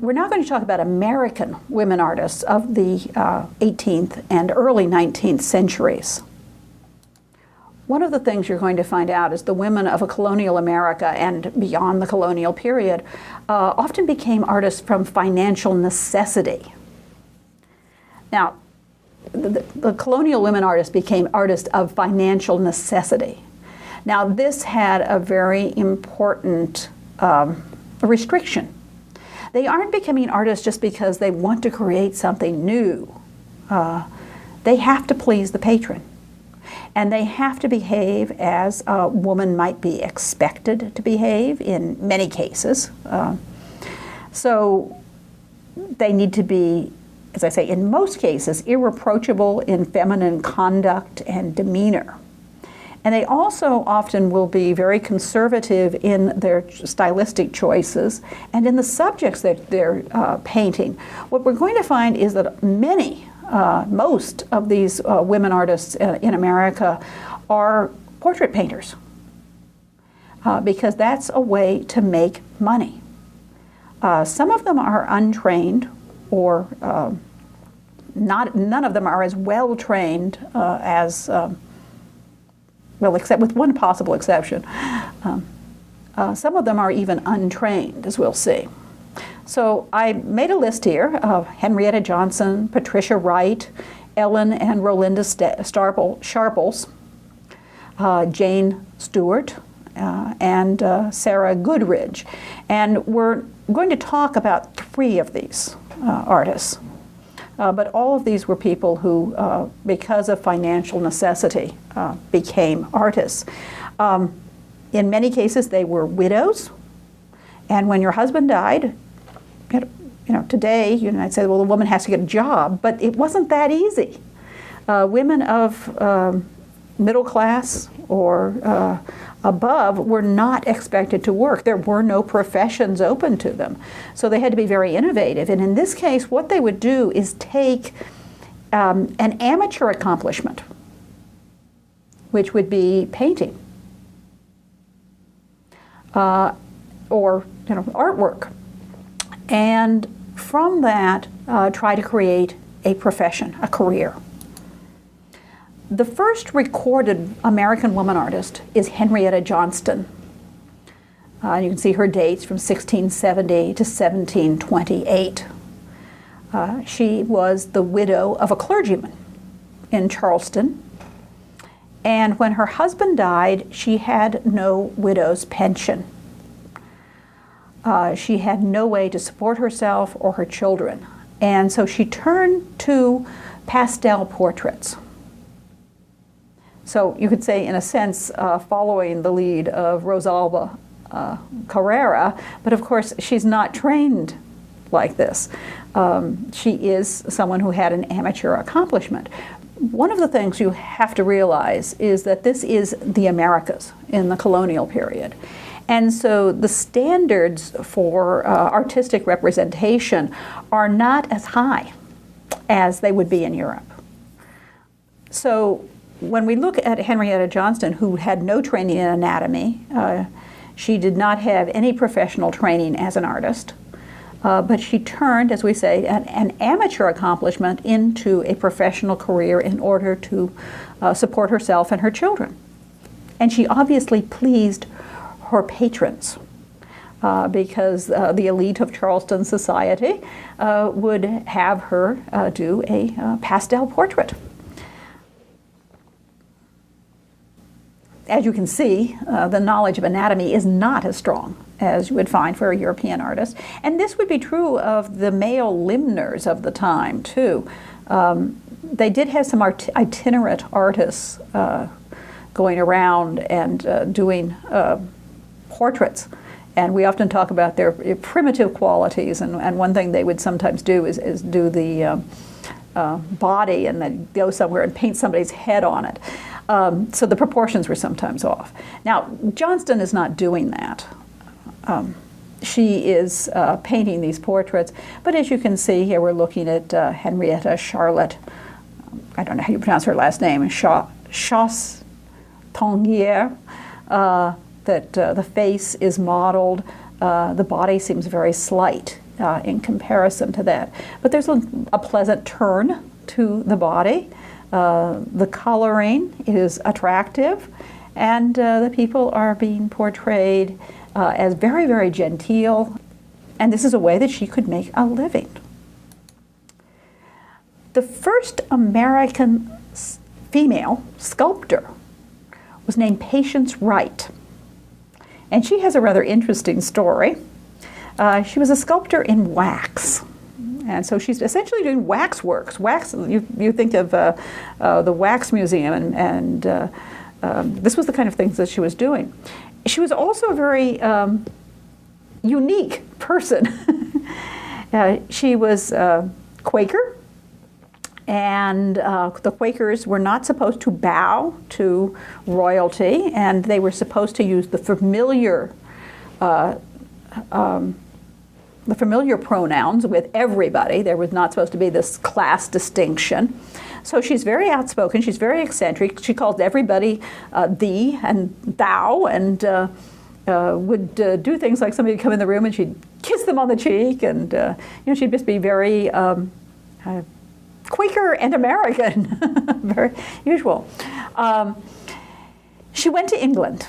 We're now going to talk about American women artists of the 18th and early 19th centuries. One of the things you're going to find out is the women of a colonial America and beyond the colonial period often became artists from financial necessity. Now, the colonial women artists became artists of financial necessity. Now, this had a very important restriction. They aren't becoming artists just because they want to create something new. They have to please the patron. And they have to behave as a woman might be expected to behave in many cases. So they need to be, as I say, in most cases, irreproachable in feminine conduct and demeanor. And they also often will be very conservative in their stylistic choices and in the subjects that they're painting. What we're going to find is that most of these women artists in America are portrait painters because that's a way to make money. Some of them are untrained or none of them are as well trained as well, except with one possible exception. Some of them are even untrained, as we'll see. So I made a list here of Henrietta Johnson, Patricia Wright, Ellen and Rolinda Sharples, Jane Stuart, and Sarah Goodridge. And we're going to talk about three of these artists. But all of these were people who, because of financial necessity, became artists. In many cases, they were widows. And when your husband died, today, I'd say, well, the woman has to get a job, but it wasn't that easy. Women of middle class or above were not expected to work. There were no professions open to them. So they had to be very innovative. And in this case, what they would do is take an amateur accomplishment, which would be painting or artwork, and from that try to create a profession, a career. The first recorded American woman artist is Henrietta Johnston. You can see her dates from 1670 to 1728. She was the widow of a clergyman in Charleston. And when her husband died, she had no widow's pension. She had no way to support herself or her children. And so she turned to pastel portraits. So you could say, in a sense, following the lead of Rosalba Carrera, but of course she's not trained like this. She is someone who had an amateur accomplishment. One of the things you have to realize is that this is the Americas in the colonial period. And so the standards for artistic representation are not as high as they would be in Europe. So when we look at Henrietta Johnston, who had no training in anatomy, she did not have any professional training as an artist, but she turned, as we say, an amateur accomplishment into a professional career in order to support herself and her children. And she obviously pleased her patrons because the elite of Charleston society would have her do a pastel portrait. As you can see, the knowledge of anatomy is not as strong as you would find for a European artist. And this would be true of the male limners of the time, too. They did have some itinerant artists going around and doing portraits. And we often talk about their primitive qualities. And one thing they would sometimes do is do the body and then go somewhere and paint somebody's head on it. So the proportions were sometimes off. Now, Johnston is not doing that. She is painting these portraits, but as you can see here, we're looking at Henrietta Charlotte, I don't know how you pronounce her last name, Chastonnière, that the face is modeled, the body seems very slight in comparison to that. But there's a pleasant turn to the body. The coloring is attractive, and the people are being portrayed as very, very genteel. And this is a way that she could make a living. The first American female sculptor was named Patience Wright. And she has a rather interesting story. She was a sculptor in wax. And so she's essentially doing wax works. Wax, you think of the Wax Museum, and this was the kind of things that she was doing. She was also a very unique person. She was Quaker, and the Quakers were not supposed to bow to royalty, and they were supposed to use the familiar pronouns with everybody. There was not supposed to be this class distinction. So she's very outspoken, she's very eccentric. She called everybody thee and thou, and would do things like somebody would come in the room and she'd kiss them on the cheek, and she'd just be very Quaker and American, very usual. She went to England,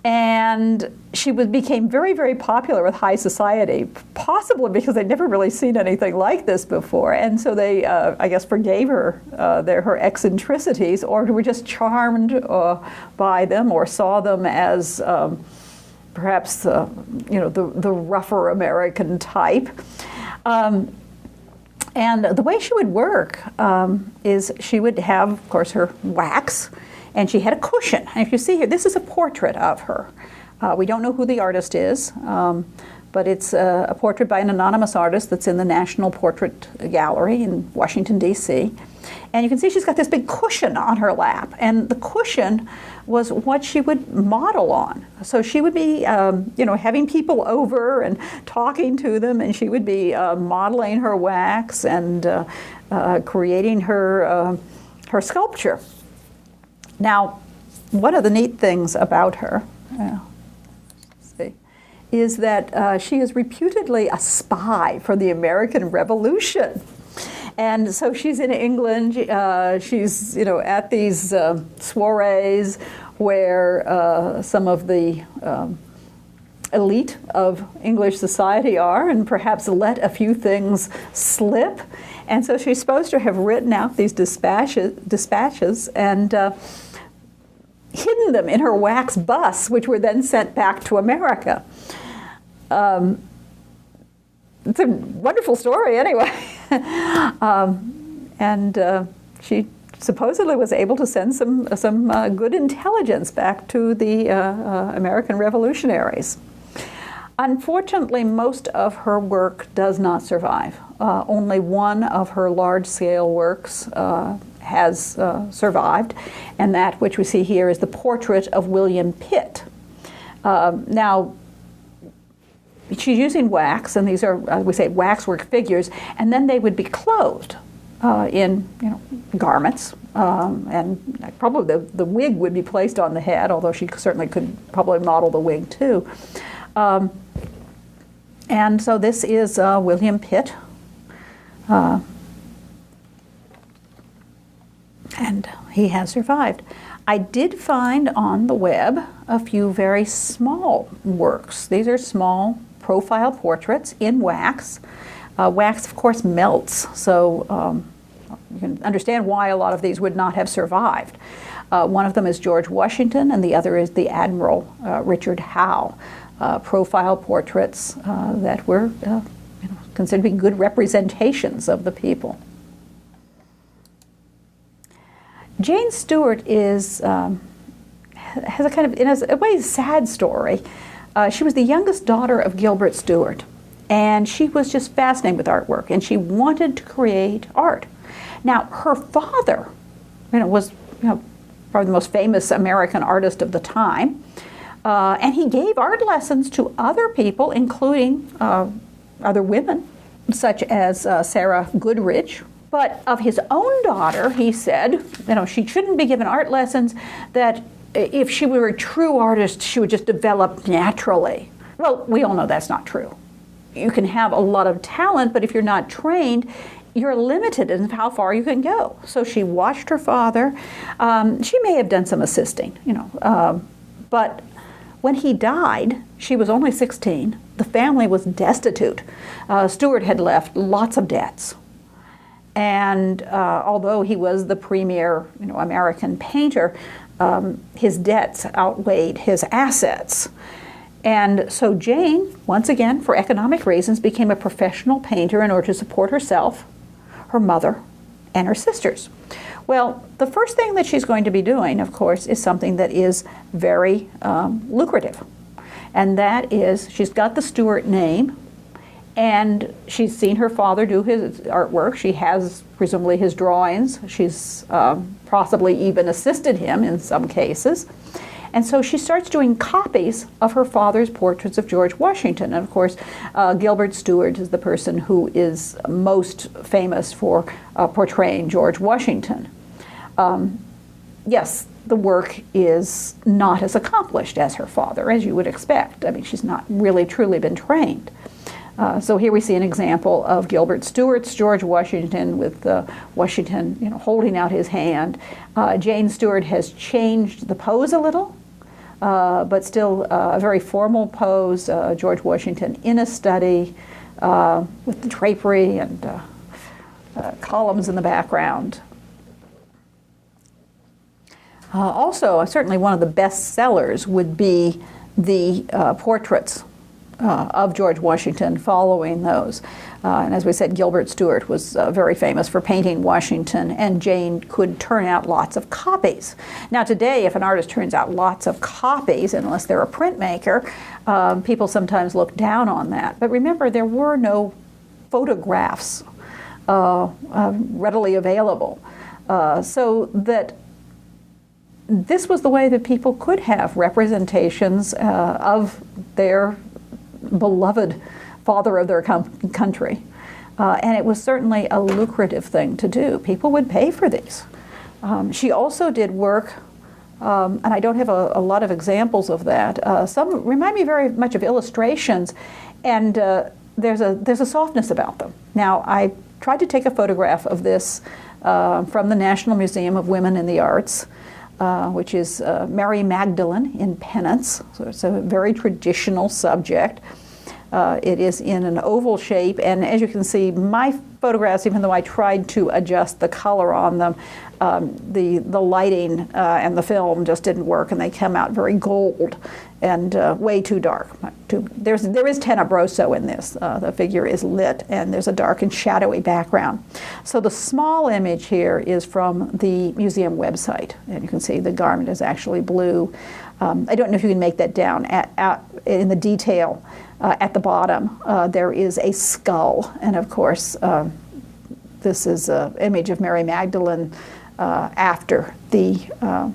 and she became very, very popular with high society, possibly because they'd never really seen anything like this before. And so they, I guess, forgave her her eccentricities, or were just charmed by them, or saw them as perhaps the rougher American type. And the way she would work is she would have, of course, her wax, and she had a cushion. And if you see here, this is a portrait of her. We don't know who the artist is, but it's a portrait by an anonymous artist that's in the National Portrait Gallery in Washington, D.C. And you can see she's got this big cushion on her lap, and the cushion was what she would model on. So she would be, having people over and talking to them, and she would be modeling her wax and creating her sculpture. Now, one of the neat things about her is that she is reputedly a spy for the American Revolution. And so she's in England, she's at these soirees where some of the elite of English society are, and perhaps let a few things slip. And so she's supposed to have written out these dispatches and hidden them in her wax bus, which were then sent back to America. It's a wonderful story anyway. She supposedly was able to send some good intelligence back to the American revolutionaries. Unfortunately, most of her work does not survive. Only one of her large-scale works has survived, and that which we see here is the portrait of William Pitt. Now, she's using wax, and these are, we say, waxwork figures, and then they would be clothed in garments, and probably the wig would be placed on the head, although she certainly could probably model the wig too. And so this is William Pitt, and he has survived. I did find on the web a few very small works. These are small profile portraits in wax. Wax, of course, melts, so you can understand why a lot of these would not have survived. One of them is George Washington, and the other is the Admiral Richard Howe. Profile portraits that were considered to be good representations of the people. Jane Stuart has a kind of, in a way, sad story. She was the youngest daughter of Gilbert Stuart, and she was just fascinated with artwork, and she wanted to create art. Now, her father, was probably the most famous American artist of the time, and he gave art lessons to other people, including other women, such as Sarah Goodrich. But of his own daughter, he said, she shouldn't be given art lessons, that if she were a true artist, she would just develop naturally. Well, we all know that's not true. you can have a lot of talent, but if you're not trained, you're limited in how far you can go. So she watched her father. She may have done some assisting, but when he died, she was only 16. The family was destitute. Stuart had left lots of debts. And although he was the premier, American painter, his debts outweighed his assets. And so Jane, once again, for economic reasons, became a professional painter in order to support herself, her mother, and her sisters. Well, the first thing that she's going to be doing, of course, is something that is very lucrative. And that is, she's got the Stuart name, and she's seen her father do his artwork. She has, presumably, his drawings. She's possibly even assisted him in some cases. And so she starts doing copies of her father's portraits of George Washington. And of course, Gilbert Stuart is the person who is most famous for portraying George Washington. Yes, the work is not as accomplished as her father, as you would expect. I mean, she's not really truly been trained. So here we see an example of Gilbert Stuart's George Washington with Washington, holding out his hand. Jane Stuart has changed the pose a little, but still a very formal pose. George Washington in a study with the drapery and columns in the background. Also, certainly one of the best sellers would be the portraits of George Washington following those. And as we said, Gilbert Stuart was very famous for painting Washington, and Jane could turn out lots of copies. Now today, if an artist turns out lots of copies, unless they're a printmaker, people sometimes look down on that. But remember, there were no photographs readily available. So that this was the way that people could have representations of their beloved father of their country. And it was certainly a lucrative thing to do. People would pay for these. She also did work, and I don't have a lot of examples of that. Some remind me very much of illustrations, and there's a softness about them. Now, I tried to take a photograph of this from the National Museum of Women in the Arts, which is Mary Magdalene in Penance. So it's a very traditional subject. It is in an oval shape, and as you can see, my photographs, even though I tried to adjust the color on them, the lighting and the film just didn't work, and they come out very gold and way too dark. There is tenebroso in this. The figure is lit, and there's a dark and shadowy background. So the small image here is from the museum website, and you can see the garment is actually blue. I don't know if you can make that down in the detail. At the bottom, there is a skull, and of course, this is an image of Mary Magdalene after the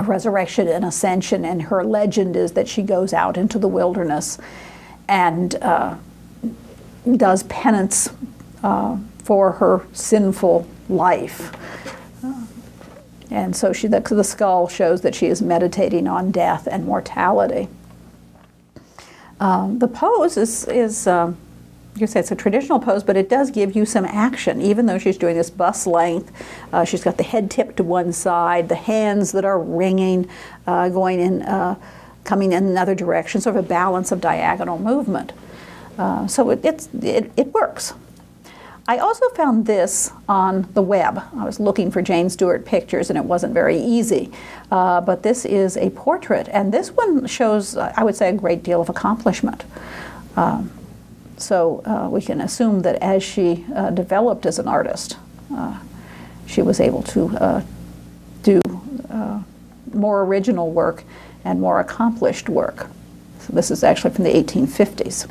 resurrection and ascension, and her legend is that she goes out into the wilderness and does penance for her sinful life. And so the skull shows that she is meditating on death and mortality. The pose is you say it's a traditional pose, but it does give you some action, even though she's doing this bust length. She's got the head tipped to one side, the hands that are wringing, coming in another direction, sort of a balance of diagonal movement. So it works. I also found this on the web. I was looking for Jane Stuart pictures, and it wasn't very easy. But this is a portrait, and this one shows, I would say, a great deal of accomplishment. So we can assume that as she developed as an artist, she was able to do more original work and more accomplished work. So this is actually from the 1850s.